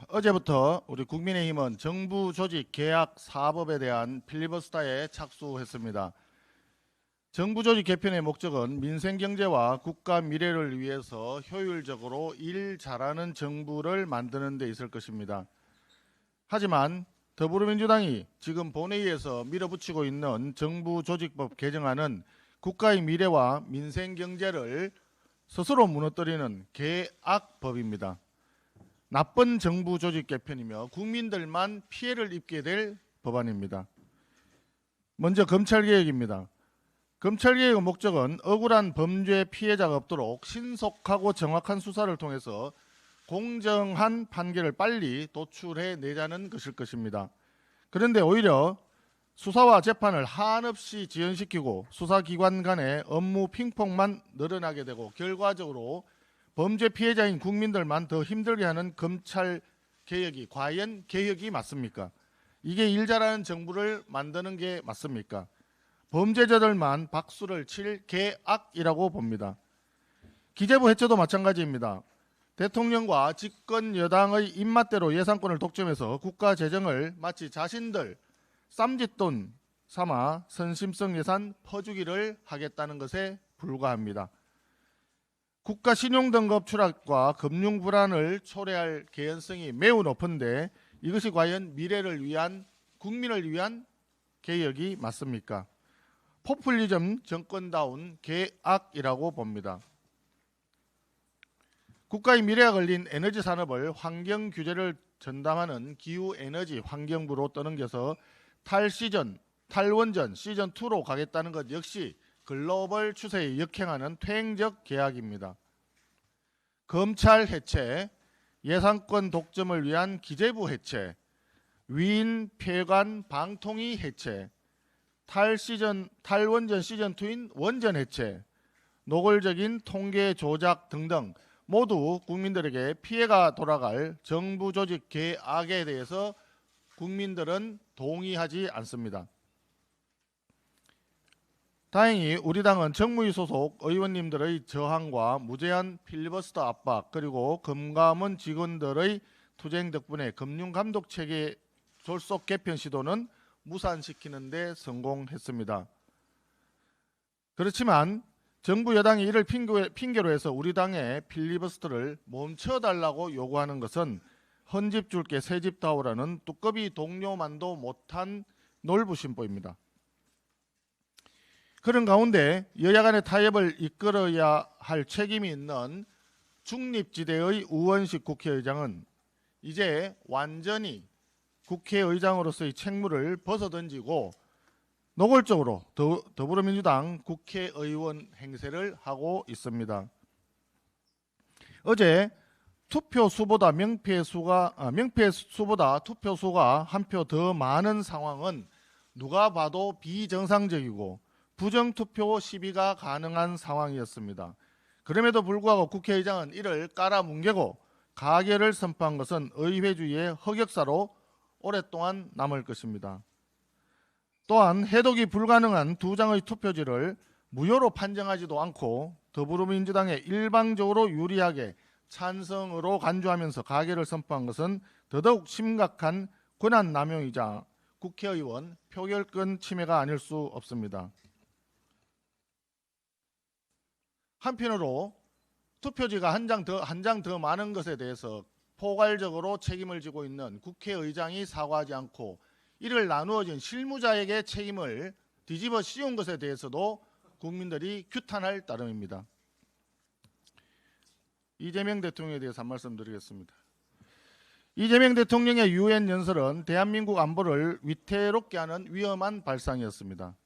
어제부터 우리 국민의힘은 정부 조직 계약 사법에 대한 필리버스터에 착수했습니다. 정부 조직 개편의 목적은 민생 경제와 국가 미래를 위해서 효율적으로 일 잘하는 정부를 만드는 데 있을 것입니다. 하지만 더불어민주당이 지금 본회의에서 밀어붙이고 있는 정부 조직법 개정안은 국가의 미래와 민생 경제를 스스로 무너뜨리는 계악법입니다. 나쁜 정부 조직 개편이며 국민들만 피해를 입게 될 법안입니다. 먼저 검찰개혁입니다. 검찰개혁의 목적은 억울한 범죄 피해자가 없도록 신속하고 정확한 수사를 통해서 공정한 판결을 빨리 도출해내자는 것일 것입니다. 그런데 오히려 수사와 재판을 한없이 지연시키고 수사기관 간의 업무 핑퐁만 늘어나게 되고 결과적으로 범죄 피해자인 국민들만 더 힘들게 하는 검찰 개혁이 과연 개혁이 맞습니까? 이게 일 잘하는 정부를 만드는 게 맞습니까? 범죄자들만 박수를 칠 계악이라고 봅니다. 기재부 해체도 마찬가지입니다. 대통령과 집권 여당의 입맛대로 예산권을 독점해서 국가 재정을 마치 자신들 쌈짓돈 삼아 선심성 예산 퍼주기를 하겠다는 것에 불과합니다. 국가 신용등급 추락과 금융 불안을 초래할 개연성이 매우 높은데 이것이 과연 미래를 위한 국민을 위한 개혁이 맞습니까? 포퓰리즘 정권다운 계악이라고 봅니다. 국가의 미래가 걸린 에너지 산업을 환경 규제를 전담하는 기후에너지 환경부로 떠넘겨서 탈원전 시즌2로 가겠다는 것 역시 글로벌 추세에 역행하는 퇴행적 계약입니다. 검찰 해체, 예산권 독점을 위한 기재부 해체, 위인 폐관 방통위 해체, 탈원전 시즌2인 원전 해체, 노골적인 통계 조작 등등 모두 국민들에게 피해가 돌아갈 정부 조직 계악에 대해서 국민들은 동의하지 않습니다. 다행히 우리 당은 정무위 소속 의원님들의 저항과 무제한 필리버스터 압박 그리고 금감원 직원들의 투쟁 덕분에 금융감독체계 졸속 개편 시도는 무산시키는 데 성공했습니다. 그렇지만 정부 여당이 이를 핑계로 해서 우리 당의 필리버스터를 멈춰달라고 요구하는 것은 헌집 줄게 새집 다오라는 두꺼비 동료만도 못한 놀부심보입니다. 그런 가운데 여야 간의 타협을 이끌어야 할 책임이 있는 중립지대의 우원식 국회의장은 이제 완전히 국회의장으로서의 책무를 벗어던지고 노골적으로 더불어민주당 국회의원 행세를 하고 있습니다. 어제 투표수보다 명패수보다 투표수가 한 표 더 많은 상황은 누가 봐도 비정상적이고 부정투표 시비가 가능한 상황이었습니다. 그럼에도 불구하고 국회의장은 이를 깔아뭉개고 가결을 선포한 것은 의회주의의 흑역사로 오랫동안 남을 것입니다. 또한 해독이 불가능한 두 장의 투표지를 무효로 판정하지도 않고 더불어민주당에 일방적으로 유리하게 찬성으로 간주하면서 가결을 선포한 것은 더더욱 심각한 권한남용이자 국회의원 표결권 침해가 아닐 수 없습니다. 한편으로 투표지가 한 장 더 많은 것에 대해서 포괄적으로 책임을 지고 있는 국회의장이 사과하지 않고 이를 나누어진 실무자에게 책임을 뒤집어 씌운 것에 대해서도 국민들이 규탄할 따름입니다. 이재명 대통령에 대해서 한 말씀 드리겠습니다. 이재명 대통령의 유엔 연설은 대한민국 안보를 위태롭게 하는 위험한 발상이었습니다.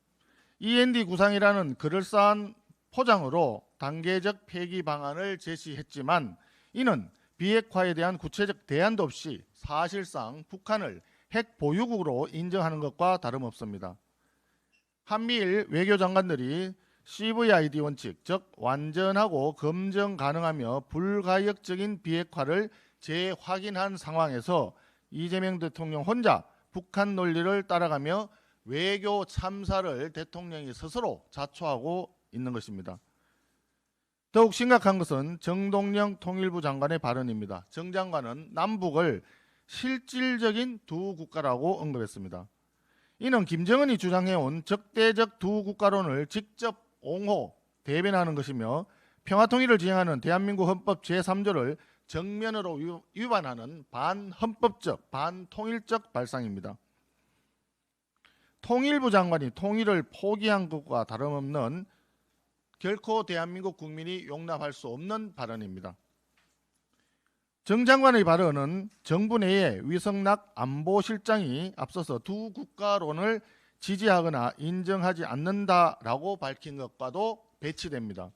END 구상이라는 그럴싸한 포장으로 단계적 폐기 방안을 제시했지만 이는 비핵화에 대한 구체적 대안도 없이 사실상 북한을 핵 보유국으로 인정하는 것과 다름없습니다. 한미일 외교장관들이 CVID 원칙, 즉 완전하고 검증 가능하며 불가역적인 비핵화를 재확인한 상황에서 이재명 대통령 혼자 북한 논리를 따라가며 외교 참사를 대통령이 스스로 자초하고 있는 것입니다. 더욱 심각한 것은 정동영 통일부 장관의 발언입니다. 정 장관은 남북을 실질적인 두 국가라고 언급했습니다. 이는 김정은이 주장해온 적대적 두 국가론을 직접 옹호, 대변하는 것이며 평화통일을 지향하는 대한민국 헌법 제3조를 정면으로 위반하는 반헌법적, 반통일적 발상입니다. 통일부 장관이 통일을 포기한 것과 다름없는 결코 대한민국 국민이 용납할 수 없는 발언입니다. 정 장관의 발언은 정부 내의 위성락 안보실장이 앞서서 두 국가론을 지지하거나 인정하지 않는다라고 밝힌 것과도 배치됩니다.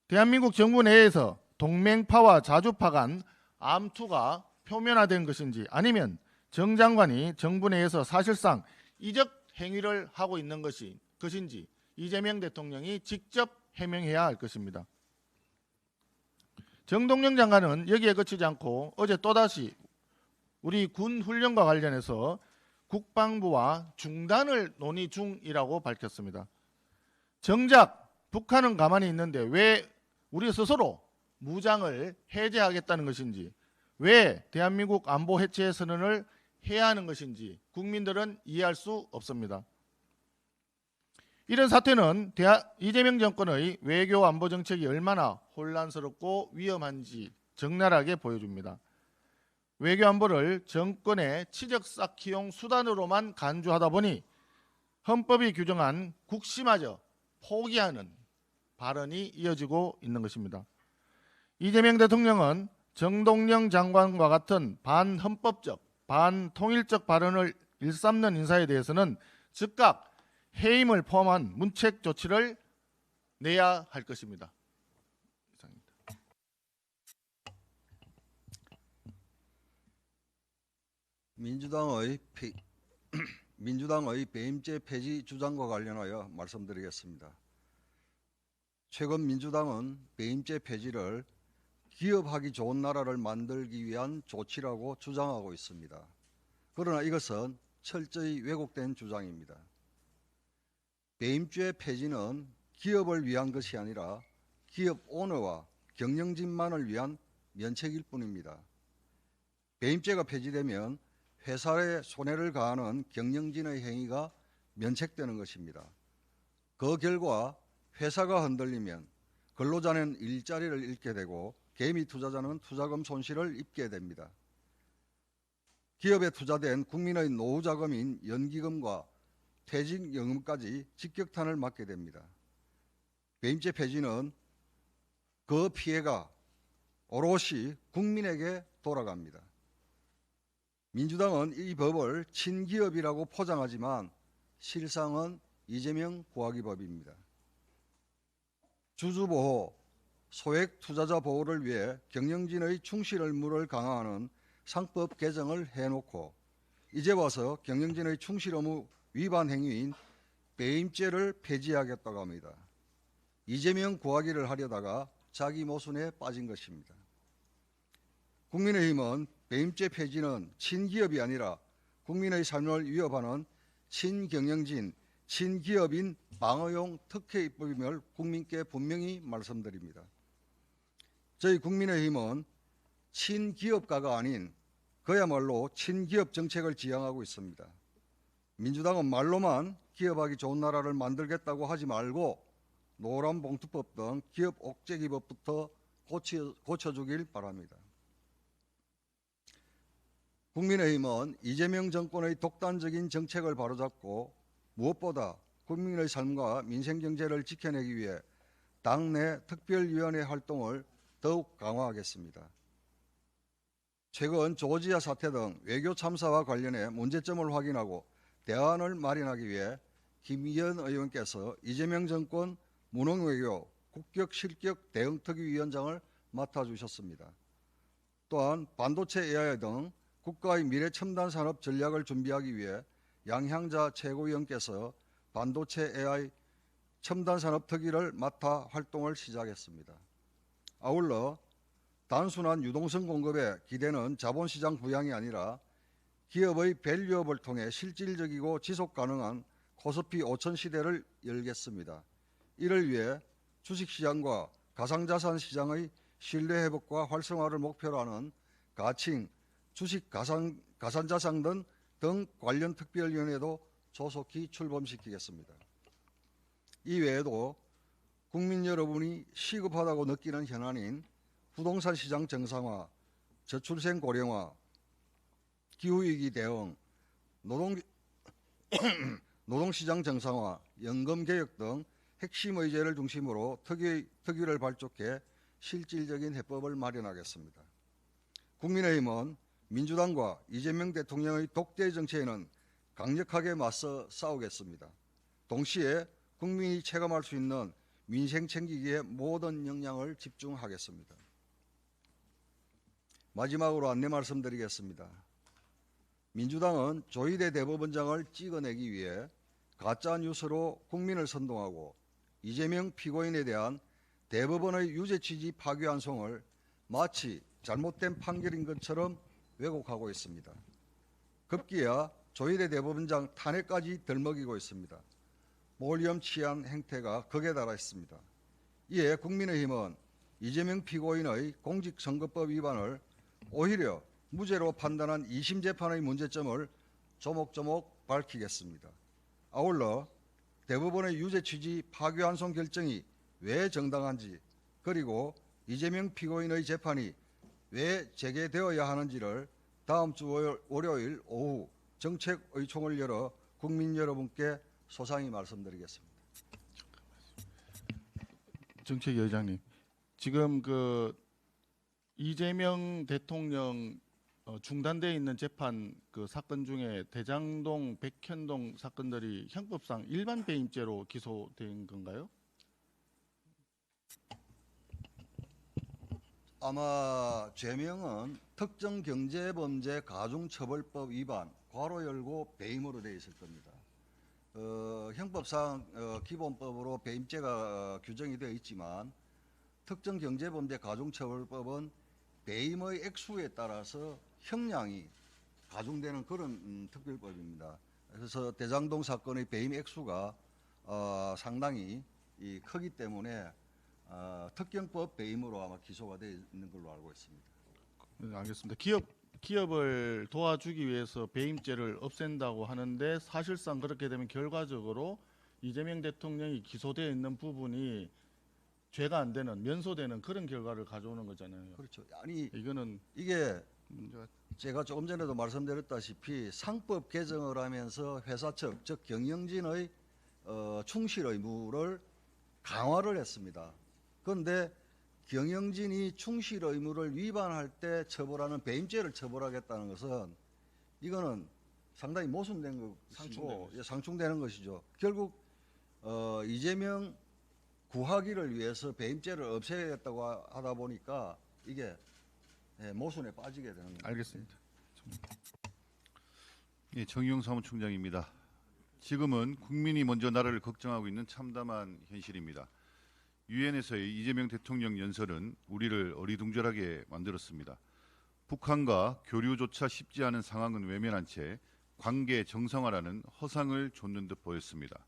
대한민국 정부 내에서 동맹파와 자주파 간 암투가 표면화된 것인지 아니면 정 장관이 정부 내에서 사실상 이적 행위를 하고 있는 것인지 이재명 대통령이 직접 해명해야 할 것입니다. 정동영 장관은 여기에 그치지 않고 어제 또다시 우리 군 훈련과 관련해서 국방부와 중단을 논의 중이라고 밝혔습니다. 정작 북한은 가만히 있는데 왜 우리 스스로 무장을 해제하겠다는 것인지, 왜 대한민국 안보 해체 선언을 해야 하는 것인지 국민들은 이해할 수 없습니다. 이런 사태는 이재명 정권의 외교 안보 정책이 얼마나 혼란스럽고 위험한지 적나라하게 보여줍니다. 외교 안보를 정권의 치적 쌓기용 수단으로만 간주하다 보니 헌법이 규정한 국시마저 포기하는 발언이 이어지고 있는 것입니다. 이재명 대통령은 정동영 장관과 같은 반헌법적, 반통일적 발언을 일삼는 인사에 대해서는 즉각 해임을 포함한 문책 조치를 내야 할 것입니다. 이상입니다. 민주당의 배임죄 폐지 주장과 관련하여 말씀드리겠습니다. 최근 민주당은 배임죄 폐지를 기업하기 좋은 나라를 만들기 위한 조치라고 주장하고 있습니다. 그러나 이것은 철저히 왜곡된 주장입니다. 배임죄 폐지는 기업을 위한 것이 아니라 기업 오너와 경영진만을 위한 면책일 뿐입니다. 배임죄가 폐지되면 회사에 손해를 가하는 경영진의 행위가 면책되는 것입니다. 그 결과 회사가 흔들리면 근로자는 일자리를 잃게 되고 개미 투자자는 투자금 손실을 입게 됩니다. 기업에 투자된 국민의 노후 자금인 연기금과 퇴직연금까지 직격탄을 맞게 됩니다. 배임죄 폐지는 그 피해가 오롯이 국민에게 돌아갑니다. 민주당은 이 법을 친기업이라고 포장하지만 실상은 이재명 구하기 법입니다. 주주보호, 소액 투자자 보호를 위해 경영진의 충실 의무를 강화하는 상법 개정을 해놓고 이제 와서 경영진의 충실 의무 위반 행위인 배임죄를 폐지하겠다고 합니다. 이재명 구하기를 하려다가 자기 모순에 빠진 것입니다. 국민의힘은 배임죄 폐지는 친기업이 아니라 국민의 삶을 위협하는 친경영진, 친기업인 방어용 특혜 입법임을 국민께 분명히 말씀드립니다. 저희 국민의힘은 친기업가가 아닌 그야말로 친기업 정책을 지향하고 있습니다. 민주당은 말로만 기업하기 좋은 나라를 만들겠다고 하지 말고 노란봉투법 등 기업 옥죄기법부터 고쳐주길 바랍니다. 국민의힘은 이재명 정권의 독단적인 정책을 바로잡고 무엇보다 국민의 삶과 민생경제를 지켜내기 위해 당내 특별위원회 활동을 더욱 강화하겠습니다. 최근 조지아 사태 등 외교 참사와 관련해 문제점을 확인하고 대안을 마련하기 위해 김의현 의원께서 이재명 정권 무능외교 국격 실격 대응특위위원장을 맡아주셨습니다. 또한 반도체 AI 등 국가의 미래 첨단 산업 전략을 준비하기 위해 양향자 최고위원께서 반도체 AI 첨단 산업 특위를 맡아 활동을 시작했습니다. 아울러 단순한 유동성 공급에 기대는 자본시장 부양이 아니라 기업의 밸류업을 통해 실질적이고 지속 가능한 코스피 5000 시대를 열겠습니다. 이를 위해 주식시장과 가상자산 시장의 신뢰 회복과 활성화를 목표로 하는 가칭 주식 가산자산 등 관련 특별위원회도 조속히 출범시키겠습니다. 이외에도 국민 여러분이 시급하다고 느끼는 현안인 부동산 시장 정상화, 저출생 고령화, 기후위기 대응, 노동시장 정상화, 연금개혁 등 핵심 의제를 중심으로 특위를 발족해 실질적인 해법을 마련하겠습니다. 국민의힘은 민주당과 이재명 대통령의 독재 정치에는 강력하게 맞서 싸우겠습니다. 동시에 국민이 체감할 수 있는 민생 챙기기에 모든 역량을 집중하겠습니다. 마지막으로 안내 말씀드리겠습니다. 민주당은 조희대 대법원장을 찍어내기 위해 가짜 뉴스로 국민을 선동하고 이재명 피고인에 대한 대법원의 유죄 취지 파기환송을 마치 잘못된 판결인 것처럼 왜곡하고 있습니다. 급기야 조희대 대법원장 탄핵까지 덜먹이고 있습니다. 몰염치한 행태가 극에 달했습니다. 이에 국민의힘은 이재명 피고인의 공직선거법 위반을 오히려 무죄로 판단한 2심 재판의 문제점을 조목조목 밝히겠습니다. 아울러 대법원의 유죄 취지 파기환송 결정이 왜 정당한지, 그리고 이재명 피고인의 재판이 왜 재개되어야 하는지를 다음 주 월요일 오후 정책의총을 열어 국민 여러분께 소상히 말씀드리겠습니다. 정책위 의장님, 지금 그 이재명 대통령 중단돼 있는 재판 그 사건 중에 대장동, 백현동 사건들이 형법상 일반 배임죄로 기소된 건가요? 아마 죄명은 특정경제범죄 가중처벌법 위반, 괄호 열고 배임으로 되어 있을 겁니다. 형법상 기본법으로 배임죄가 규정이 되어 있지만 특정경제범죄 가중처벌법은 배임의 액수에 따라서 형량이 가중되는 그런 특별법입니다. 그래서 대장동 사건의 배임 액수가 상당히 크기 때문에 특경법 배임으로 아마 기소가 되어 있는 걸로 알고 있습니다. 네, 알겠습니다. 기업을 도와주기 위해서 배임죄를 없앤다고 하는데 사실상 그렇게 되면 결과적으로 이재명 대통령이 기소되어 있는 부분이 죄가 안 되는, 면소되는 그런 결과를 가져오는 거잖아요. 그렇죠. 아니 이거는 이게 문제가 제가 조금 전에도 말씀드렸다시피 상법 개정을 하면서 회사 측, 즉 경영진의 충실 의무를 강화를 했습니다. 그런데 경영진이 충실 의무를 위반할 때 처벌하는 배임죄를 처벌하겠다는 것은 이거는 상당히 모순된 것이고 상충되는 것이죠. 결국 이재명 구하기를 위해서 배임죄를 없애겠다고 하다 보니까 이게 모순에 빠지게 되는 겁니다. 알겠습니다. 예, 정의용 사무총장입니다. 지금은 국민이 먼저 나라를 걱정하고 있는 참담한 현실입니다. 유엔에서의 이재명 대통령 연설은 우리를 어리둥절하게 만들었습니다. 북한과 교류조차 쉽지 않은 상황은 외면한 채 관계 정상화라는 허상을 좇는 듯 보였습니다.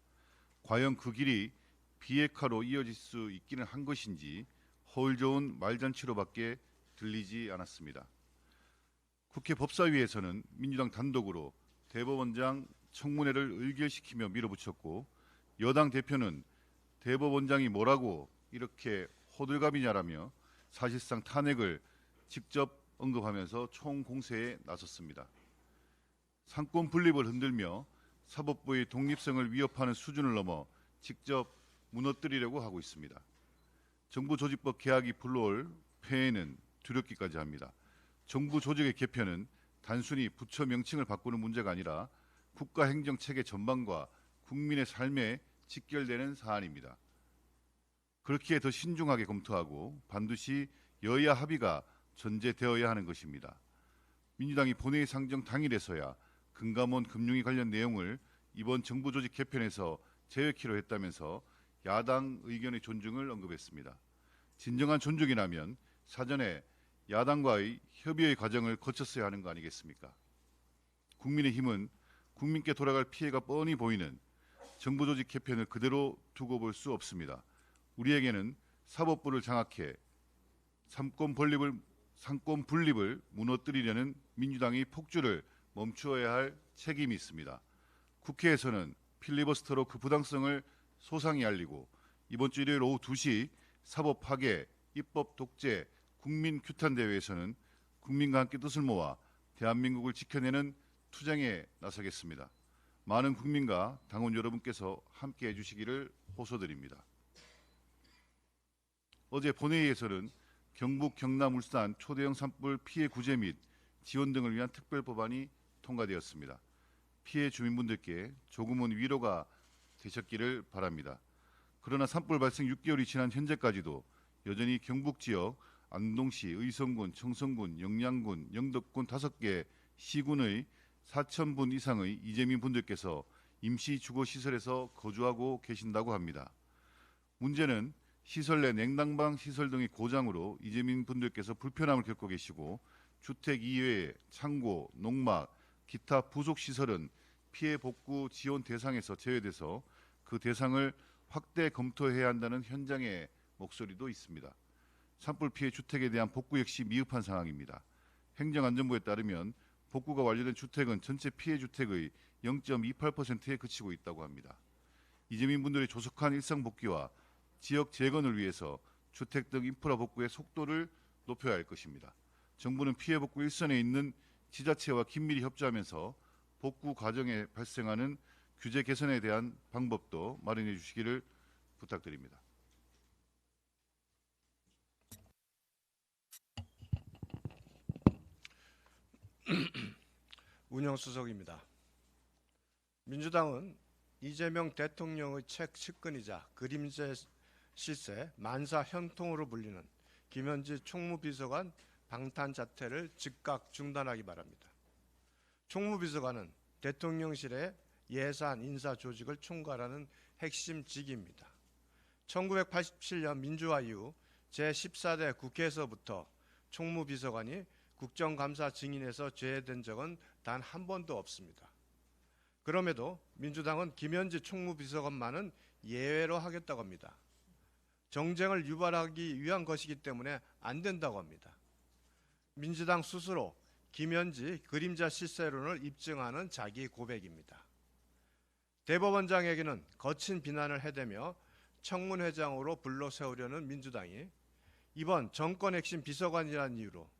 과연 그 길이 비핵화로 이어질 수 있기는 한 것인지 허울 좋은 말잔치로밖에 들리지 않았습니다. 국회 법사위에서는 민주당 단독으로 대법원장 청문회를 의결시키며 밀어붙였고 여당 대표는 대법원장이 뭐라고 이렇게 호들갑이냐라며 사실상 탄핵을 직접 언급하면서 총공세에 나섰습니다. 상권 분립을 흔들며 사법부의 독립성을 위협하는 수준을 넘어 직접 무너뜨리려고 하고 있습니다. 정부 조직법 개혁이 불러올 폐해는 두렵기까지 합니다. 정부 조직의 개편은 단순히 부처 명칭을 바꾸는 문제가 아니라 국가 행정 체계 전반과 국민의 삶에 직결되는 사안입니다. 그렇기에 더 신중하게 검토하고 반드시 여야 합의가 전제되어야 하는 것입니다. 민주당이 본회의 상정 당일에서야 금감원 금융위 관련 내용을 이번 정부 조직 개편에서 제외키로 했다면서 야당 의견의 존중을 언급했습니다. 진정한 존중이라면 사전에 야당과의 협의의 과정을 거쳤어야 하는 거 아니겠습니까? 국민의힘은 국민께 돌아갈 피해가 뻔히 보이는 정부 조직 개편을 그대로 두고 볼 수 없습니다. 우리에게는 사법부를 장악해 삼권 분립을 상권 분립을 무너뜨리려는 민주당의 폭주를 멈추어야 할 책임이 있습니다. 국회에서는 필리버스터로 그 부당성을 소상히 알리고 이번 주 일요일 오후 2시 사법 파괴, 입법 독재, 국민 규탄 대회에서는 국민과 함께 뜻을 모아 대한민국을 지켜내는 투쟁에 나서겠습니다. 많은 국민과 당원 여러분께서 함께 해주시기를 호소드립니다. 어제 본회의에서는 경북, 경남, 울산 초대형 산불 피해 구제 및 지원 등을 위한 특별 법안이 통과되었습니다. 피해 주민분들께 조금은 위로가 되셨기를 바랍니다. 그러나 산불 발생 6개월이 지난 현재까지도 여전히 경북 지역 안동시, 의성군, 청성군, 영양군, 영덕군 5개 시군의 4,000분 이상의 이재민 분들께서 임시 주거시설에서 거주하고 계신다고 합니다. 문제는 시설 내 냉난방 시설 등의 고장으로 이재민 분들께서 불편함을 겪고 계시고 주택 이외에 창고, 농막, 기타 부속 시설은 피해 복구 지원 대상에서 제외돼서 그 대상을 확대 검토해야 한다는 현장의 목소리도 있습니다. 산불 피해 주택에 대한 복구 역시 미흡한 상황입니다. 행정안전부에 따르면 복구가 완료된 주택은 전체 피해 주택의 0.28%에 그치고 있다고 합니다. 이재민 분들의 조속한 일상 복귀와 지역 재건을 위해서 주택 등 인프라 복구의 속도를 높여야 할 것입니다. 정부는 피해 복구 일선에 있는 지자체와 긴밀히 협조하면서 복구 과정에 발생하는 규제 개선에 대한 방법도 마련해 주시기를 부탁드립니다. 운영수석입니다. 민주당은 이재명 대통령의 책 측근이자 그림자 실세 만사 현통으로 불리는 김현지 총무비서관 방탄 자퇴를 즉각 중단하기 바랍니다. 총무비서관은 대통령실의 예산 인사 조직을 총괄하는 핵심 직위입니다. 1987년 민주화 이후 제14대 국회에서부터 총무비서관이 국정감사 증인에서 제외된 적은 단 한 번도 없습니다. 그럼에도 민주당은 김현지 총무비서관만은 예외로 하겠다고 합니다. 정쟁을 유발하기 위한 것이기 때문에 안 된다고 합니다. 민주당 스스로 김현지 그림자 실세론을 입증하는 자기 고백입니다. 대법원장에게는 거친 비난을 해대며 청문회장으로 불러 세우려는 민주당이 이번 정권 핵심 비서관이라는 이유로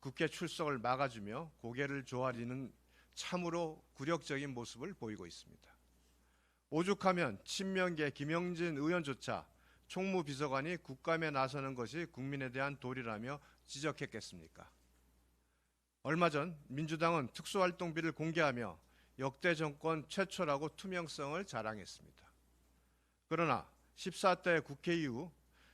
국회 출석을 막아주며 고개를 조아리는 참으로 굴욕적인 모습을 보이고 있습니다. 오죽하면 친명계 김영진 의원조차 총무비서관이 국감에 나서는 것이 국민에 대한 도리라며 지적했겠습니까? 얼마 전 민주당은 특수활동비를 공개하며 역대 정권 최초라고 투명성을 자랑했습니다. 그러나 14대 국회 이후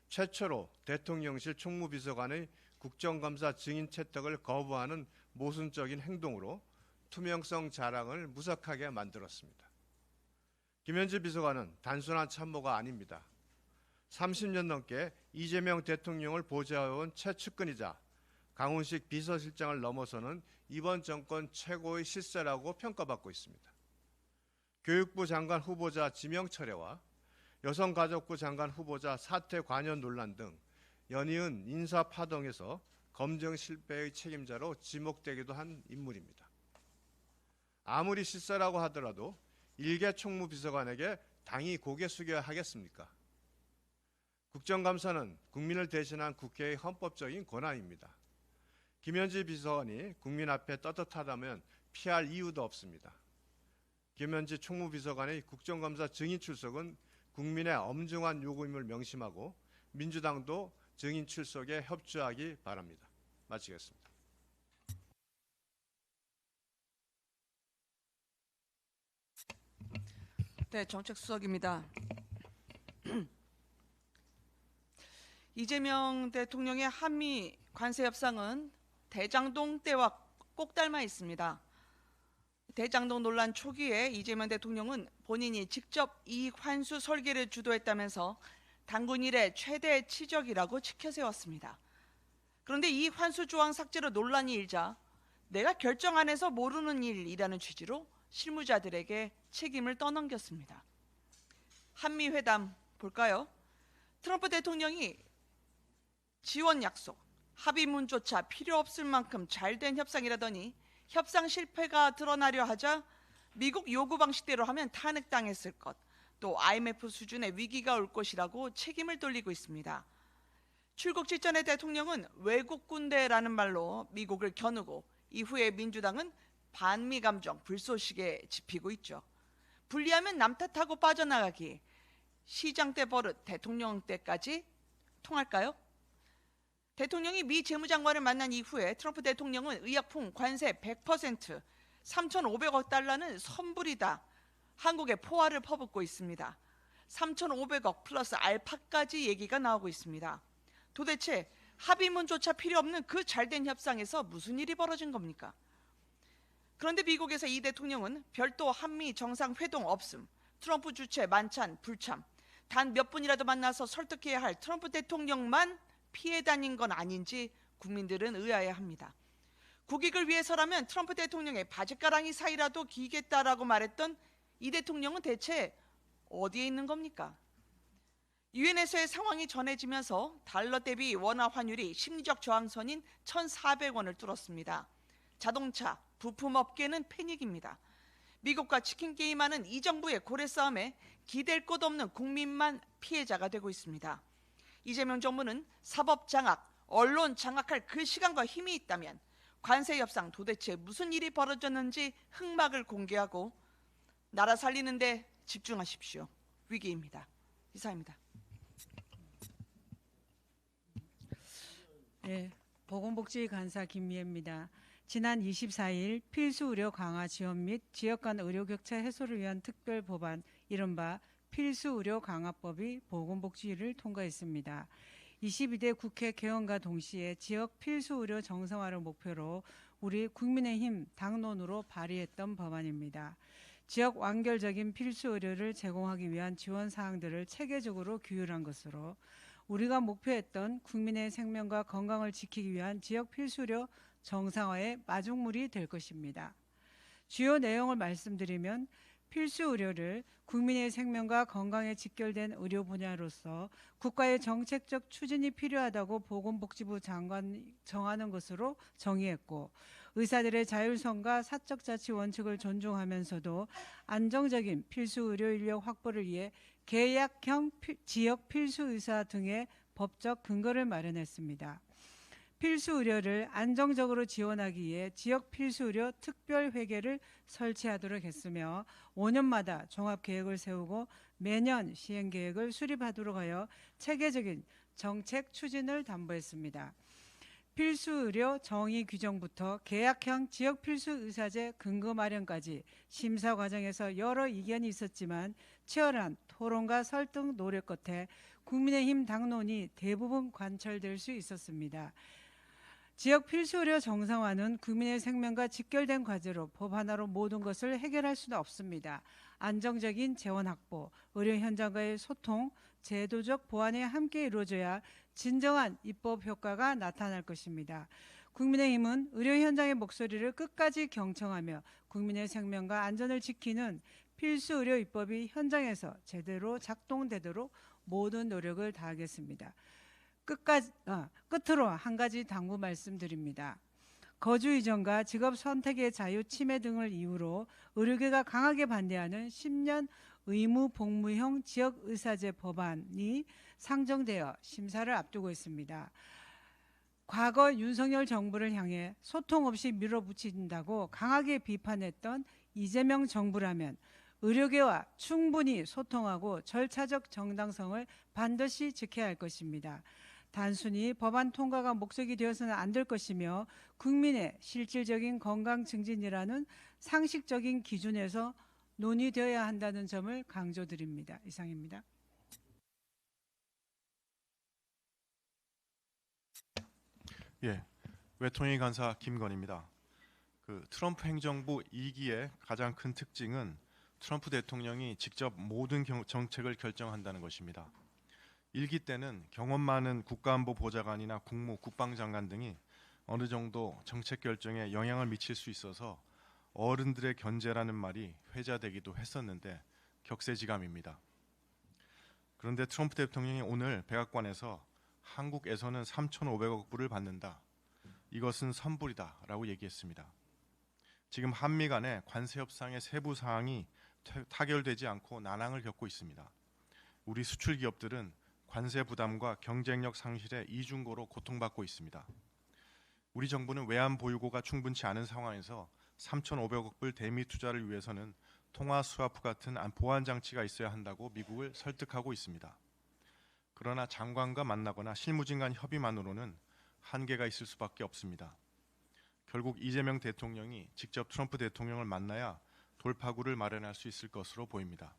최초로 대통령실 총무비서관의 국정감사 증인 채택을 거부하는 모순적인 행동으로 투명성 자랑을 무색하게 만들었습니다. 김현지 비서관은 단순한 참모가 아닙니다. 30년 넘게 이재명 대통령을 보좌해온 최측근이자 강훈식 비서실장을 넘어서는 이번 정권 최고의 실세라고 평가받고 있습니다. 교육부 장관 후보자 지명 철회와 여성가족부 장관 후보자 사퇴 관여 논란 등 연이은 인사 파동에서 검증 실패의 책임자로 지목되기도 한 인물입니다. 아무리 실세라고 하더라도 일개 총무비서관에게 당이 고개 숙여야 하겠습니까? 국정감사는 국민을 대신한 국회의 헌법적인 권한입니다. 김현지 비서관이 국민 앞에 떳떳하다면 피할 이유도 없습니다. 김현지 총무비서관의 국정감사 증인 출석은 국민의 엄중한 요구임을 명심하고 민주당도 증인 출석에 협조하기 바랍니다. 마치겠습니다. 네, 정책수석입니다. 이재명 대통령의 한미 관세 협상은 대장동 때와 꼭 닮아 있습니다. 대장동 논란 초기에 이재명 대통령은 본인이 직접 이익 환수 설계를 주도했다면서 당군 이래 최대 치적이라고 치켜세웠습니다. 그런데 이익 환수 조항 삭제로 논란이 일자 내가 결정 안 해서 모르는 일이라는 취지로 실무자들에게 책임을 떠넘겼습니다. 한미 회담 볼까요? 트럼프 대통령이 지원 약속, 합의문조차 필요 없을 만큼 잘된 협상이라더니 협상 실패가 드러나려 하자 미국 요구 방식대로 하면 탄핵당했을 것, 또 IMF 수준의 위기가 올 것이라고 책임을 돌리고 있습니다. 출국 직전에 대통령은 외국 군대라는 말로 미국을 겨누고 이후에 민주당은 반미 감정 불쏘시개 짚히고 있죠. 불리하면 남 탓하고 빠져나가기, 시장 때 버릇 대통령 때까지 통할까요? 대통령이 미 재무장관을 만난 이후에 트럼프 대통령은 의약품 관세 100%, 3,500억 달러는 선불이다, 한국에 포화를 퍼붓고 있습니다. 3,500억 플러스 알파까지 얘기가 나오고 있습니다. 도대체 합의문조차 필요 없는 그 잘된 협상에서 무슨 일이 벌어진 겁니까? 그런데 미국에서 이 대통령은 별도 한미 정상회동 없음, 트럼프 주최 만찬 불참, 단 몇 분이라도 만나서 설득해야 할 트럼프 대통령만 피해 다닌 건 아닌지 국민들은 의아해합니다. 국익을 위해서라면 트럼프 대통령의 바짓가랑이 사이라도 기겠다라고 말했던 이 대통령은 대체 어디에 있는 겁니까? 유엔에서의 상황이 전해지면서 달러 대비 원화 환율이 심리적 저항선인 1,400원을 뚫었습니다. 자동차, 부품업계는 패닉입니다. 미국과 치킨 게임하는 이 정부의 고래 싸움에 기댈 곳 없는 국민만 피해자가 되고 있습니다. 이재명 정부는 사법 장악, 언론 장악할 그 시간과 힘이 있다면 관세 협상 도대체 무슨 일이 벌어졌는지 흑막을 공개하고 나라 살리는 데 집중하십시오. 위기입니다. 이상입니다. 네, 보건복지간사 김미애입니다. 지난 24일 필수의료 강화 지원 및 지역 간 의료 격차 해소를 위한 특별 법안, 이른바 필수의료 강화법이 보건복지위를 통과했습니다. 22대 국회 개원과 동시에 지역 필수의료 정상화를 목표로 우리 국민의힘 당론으로 발의했던 법안입니다. 지역 완결적인 필수의료를 제공하기 위한 지원 사항들을 체계적으로 규율한 것으로 우리가 목표했던 국민의 생명과 건강을 지키기 위한 지역 필수의료 정상화의 마중물이 될 것입니다. 주요 내용을 말씀드리면 필수의료를 국민의 생명과 건강에 직결된 의료 분야로서 국가의 정책적 추진이 필요하다고 보건복지부 장관이 정하는 것으로 정의했고, 의사들의 자율성과 사적 자치 원칙을 존중하면서도 안정적인 필수의료 인력 확보를 위해 계약형 지역 필수의사 등의 법적 근거를 마련했습니다. 필수의료를 안정적으로 지원하기 위해 지역 필수의료 특별회계를 설치하도록 했으며 5년마다 종합계획을 세우고 매년 시행계획을 수립하도록 하여 체계적인 정책 추진을 담보했습니다. 필수의료 정의 규정부터 계약형 지역 필수의사제 근거 마련까지 심사 과정에서 여러 이견이 있었지만 치열한 토론과 설득 노력 끝에 국민의힘 당론이 대부분 관철될 수 있었습니다. 지역 필수의료 정상화는 국민의 생명과 직결된 과제로 법 하나로 모든 것을 해결할 수는 없습니다. 안정적인 재원 확보, 의료 현장과의 소통, 제도적 보완이 함께 이루어져야 진정한 입법 효과가 나타날 것입니다. 국민의힘은 의료 현장의 목소리를 끝까지 경청하며 국민의 생명과 안전을 지키는 필수의료 입법이 현장에서 제대로 작동되도록 모든 노력을 다하겠습니다. 끝으로 한 가지 당부 말씀드립니다. 거주 이전과 직업 선택의 자유 침해 등을 이유로 의료계가 강하게 반대하는 10년 의무 복무형 지역의사제 법안이 상정되어 심사를 앞두고 있습니다. 과거 윤석열 정부를 향해 소통 없이 밀어붙인다고 강하게 비판했던 이재명 정부라면 의료계와 충분히 소통하고 절차적 정당성을 반드시 지켜야 할 것입니다. 단순히 법안 통과가 목적이 되어서는 안 될 것이며 국민의 실질적인 건강 증진이라는 상식적인 기준에서 논의되어야 한다는 점을 강조드립니다. 이상입니다. 예, 외통위 간사 김건희입니다. 트럼프 행정부 2기의 가장 큰 특징은 트럼프 대통령이 직접 모든 정책을 결정한다는 것입니다. 1기 때는 경험 많은 국가안보 보좌관이나 국무, 국방장관 등이 어느 정도 정책 결정에 영향을 미칠 수 있어서 어른들의 견제라는 말이 회자되기도 했었는데 격세지감입니다. 그런데 트럼프 대통령이 오늘 백악관에서 한국에서는 3,500억 불을 받는다. 이것은 선불이다라고 얘기했습니다. 지금 한미 간의 관세 협상의 세부 사항이 타결되지 않고 난항을 겪고 있습니다. 우리 수출 기업들은 관세 부담과 경쟁력 상실에 이중고로 고통받고 있습니다. 우리 정부는 외환 보유고가 충분치 않은 상황에서 3,500억 불 대미 투자를 위해서는 통화 스와프 같은 보완 장치가 있어야 한다고 미국을 설득하고 있습니다. 그러나 장관과 만나거나 실무진 간 협의만으로는 한계가 있을 수밖에 없습니다. 결국 이재명 대통령이 직접 트럼프 대통령을 만나야 돌파구를 마련할 수 있을 것으로 보입니다.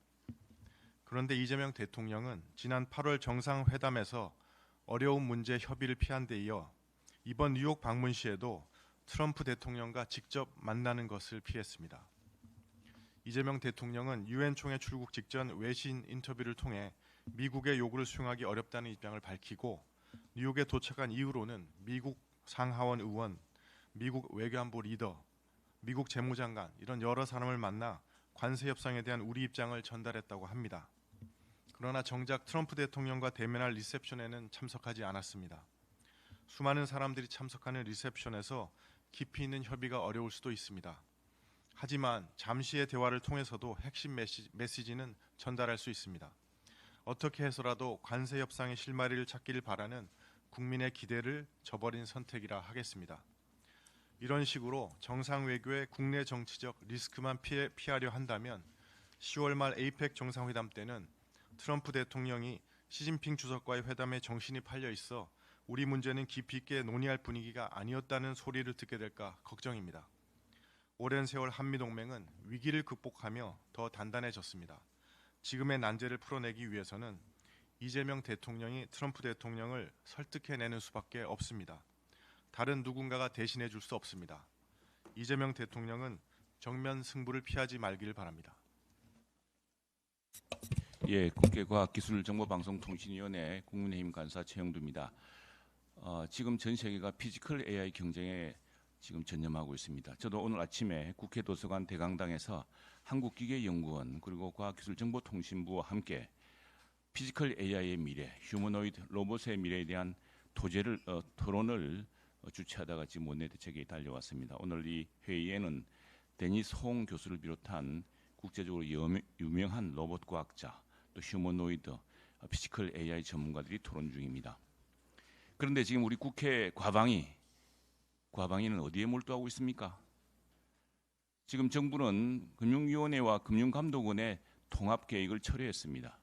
그런데 이재명 대통령은 지난 8월 정상회담에서 어려운 문제 협의를 피한 데 이어 이번 뉴욕 방문 시에도 트럼프 대통령과 직접 만나는 것을 피했습니다. 이재명 대통령은 유엔 총회 출국 직전 외신 인터뷰를 통해 미국의 요구를 수용하기 어렵다는 입장을 밝히고 뉴욕에 도착한 이후로는 미국 상하원 의원, 미국 외교안보 리더, 미국 재무장관 이런 여러 사람을 만나 관세 협상에 대한 우리 입장을 전달했다고 합니다. 그러나 정작 트럼프 대통령과 대면할 리셉션에는 참석하지 않았습니다. 수많은 사람들이 참석하는 리셉션에서 깊이 있는 협의가 어려울 수도 있습니다. 하지만 잠시의 대화를 통해서도 핵심 메시지는 전달할 수 있습니다. 어떻게 해서라도 관세 협상의 실마리를 찾기를 바라는 국민의 기대를 저버린 선택이라 하겠습니다. 이런 식으로 정상 외교의 국내 정치적 리스크만 피하려 한다면 10월 말 에이펙 정상회담 때는 트럼프 대통령이 시진핑 주석과의 회담에 정신이 팔려 있어 우리 문제는 깊이 있게 논의할 분위기가 아니었다는 소리를 듣게 될까 걱정입니다. 오랜 세월 한미동맹은 위기를 극복하며 더 단단해졌습니다. 지금의 난제를 풀어내기 위해서는 이재명 대통령이 트럼프 대통령을 설득해내는 수밖에 없습니다. 다른 누군가가 대신해 줄 수 없습니다. 이재명 대통령은 정면 승부를 피하지 말기를 바랍니다. 예, 국회 과학기술정보방송통신위원회 국민의힘 간사 최영두입니다. 지금 전 세계가 피지컬 AI 경쟁에 지금 전념하고 있습니다. 저도 오늘 아침에 국회 도서관 대강당에서 한국기계연구원 그리고 과학기술정보통신부와 함께 피지컬 AI의 미래, 휴머노이드 로봇의 미래에 대한 토론을 주최하다가 지금 원내대책에 달려왔습니다. 오늘 이 회의에는 데니스 홍 교수를 비롯한 국제적으로 유명한 로봇 과학자, 또 휴머노이드, 피지컬 AI 전문가들이 토론 중입니다. 그런데 지금 우리 국회 과방위는 어디에 몰두하고 있습니까? 지금 정부는 금융위원회와 금융감독원의 통합계획을 철회했습니다.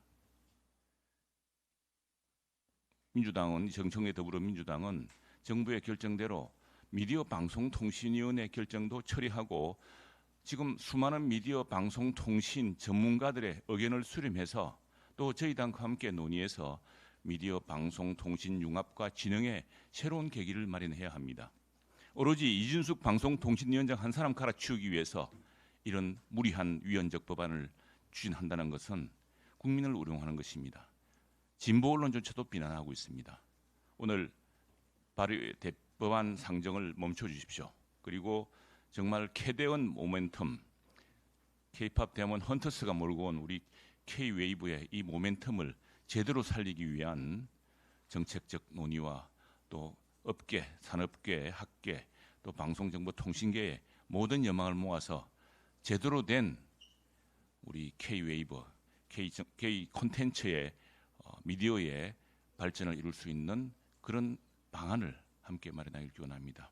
정청래 더불어민주당은 정부의 결정대로 미디어 방송통신위원회 결정도 처리하고 지금 수많은 미디어 방송통신 전문가들의 의견을 수렴해서 또 저희 당과 함께 논의해서 미디어 방송통신 융합과 진흥의 새로운 계기를 마련해야 합니다. 오로지 이준숙 방송통신위원장 한 사람 갈아치우기 위해서 이런 무리한 위헌적 법안을 추진한다는 것은 국민을 우롱하는 것입니다. 진보 언론조차도 비난하고 있습니다. 오늘 법안 상정을 멈춰주십시오. 그리고 정말 캐대원 모멘텀, K-팝 대문 헌터스가 몰고 온 우리 K-웨이브의 이 모멘텀을 제대로 살리기 위한 정책적 논의와 또 업계, 산업계, 학계, 또 방송정보통신계의 모든 여망을 모아서 제대로 된 우리 K-웨이브, K 콘텐츠의 미디어의 발전을 이룰 수 있는 그런 방안을 함께 마련하길 기원합니다.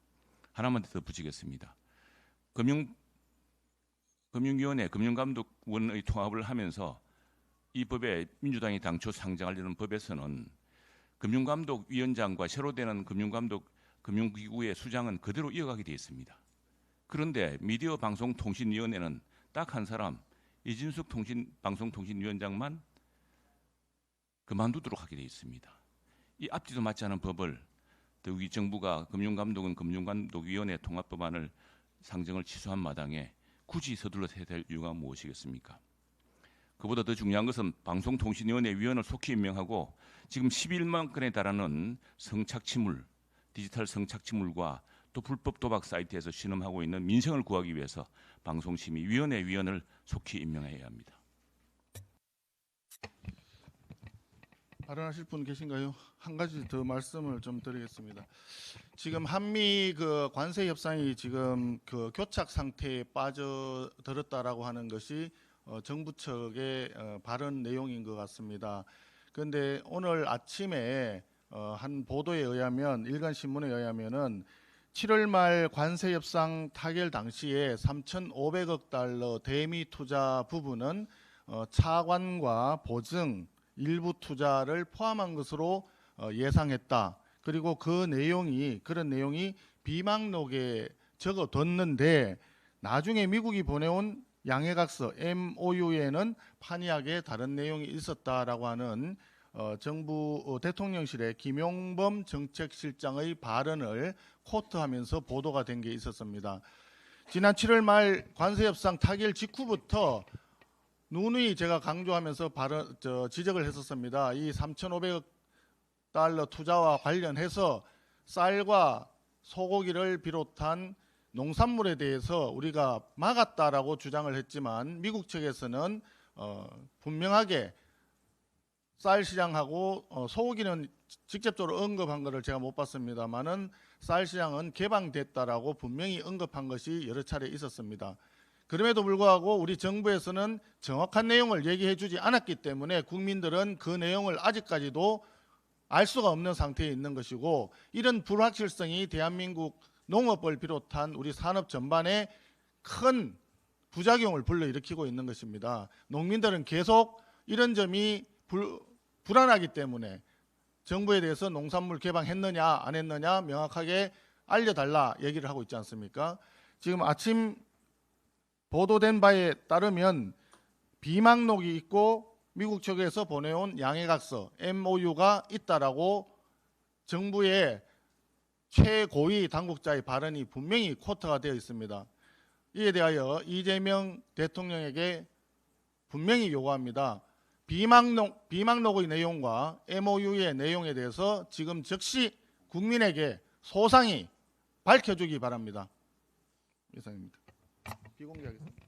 하나만 더 붙이겠습니다. 금융위원회, 금융감독원의 통합을 하면서 이 법에 민주당이 당초 상정하려는 법에서는 금융감독위원장과 새로 되는 금융기구의 수장은 그대로 이어가게 되어 있습니다. 그런데 미디어 방송통신위원회는 딱 한 사람, 이진숙 방송통신위원장만 그만두도록 하게 되어 있습니다. 이 앞뒤도 맞지 않은 법을 더욱이 정부가 금융감독원 금융감독위원회 통합법안을 상정을 취소한 마당에 굳이 서둘러서 해야 될 이유가 무엇이겠습니까? 그보다 더 중요한 것은 방송통신위원회 위원을 속히 임명하고 지금 11만 건에 달하는 성착취물, 디지털 성착취물과 또 불법 도박 사이트에서 신음하고 있는 민생을 구하기 위해서 방송심의위원회 위원을 속히 임명해야 합니다. 발언하실 분 계신가요? 한 가지 더 말씀을 좀 드리겠습니다. 지금 한미 그 관세 협상이 지금 그 교착 상태에 빠져들었다라고 하는 것이 정부 측의 발언 내용인 것 같습니다. 그런데 오늘 아침에 한 보도에 의하면 일간 신문에 의하면은 7월 말 관세 협상 타결 당시에 3,500억 달러 대미 투자 부분은 차관과 보증 일부 투자를 포함한 것으로 예상했다. 그리고 그런 내용이 비망록에 적어뒀는데 나중에 미국이 보내온 양해각서 MOU에는 판이하게 다른 내용이 있었다라고 하는 정부 대통령실의 김용범 정책실장의 발언을 코트하면서 보도가 된 게 있었습니다. 지난 7월 말 관세협상 타결 직후부터 누누이 제가 강조하면서 지적을 했었습니다. 이 3,500억 달러 투자와 관련해서 쌀과 소고기를 비롯한 농산물에 대해서 우리가 막았다라고 주장을 했지만 미국 측에서는 분명하게 쌀 시장하고 소고기는 직접적으로 언급한 것을 제가 못 봤습니다만은 쌀 시장은 개방됐다라고 분명히 언급한 것이 여러 차례 있었습니다. 그럼에도 불구하고 우리 정부에서는 정확한 내용을 얘기해 주지 않았기 때문에 국민들은 그 내용을 아직까지도 알 수가 없는 상태에 있는 것이고 이런 불확실성이 대한민국 농업을 비롯한 우리 산업 전반에 큰 부작용을 불러일으키고 있는 것입니다. 농민들은 계속 이런 점이 불안하기 때문에 정부에 대해서 농산물 개방했느냐 안 했느냐 명확하게 알려달라 얘기를 하고 있지 않습니까? 지금 아침 보도된 바에 따르면 비망록이 있고 미국 측에서 보내온 양해각서 MOU가 있다라고 정부의 최고위 당국자의 발언이 분명히 코트가 되어 있습니다. 이에 대하여 이재명 대통령에게 분명히 요구합니다. 비망록의 내용과 MOU의 내용에 대해서 지금 즉시 국민에게 소상히 밝혀주기 바랍니다. 이상입니다. 비공개하겠습니다.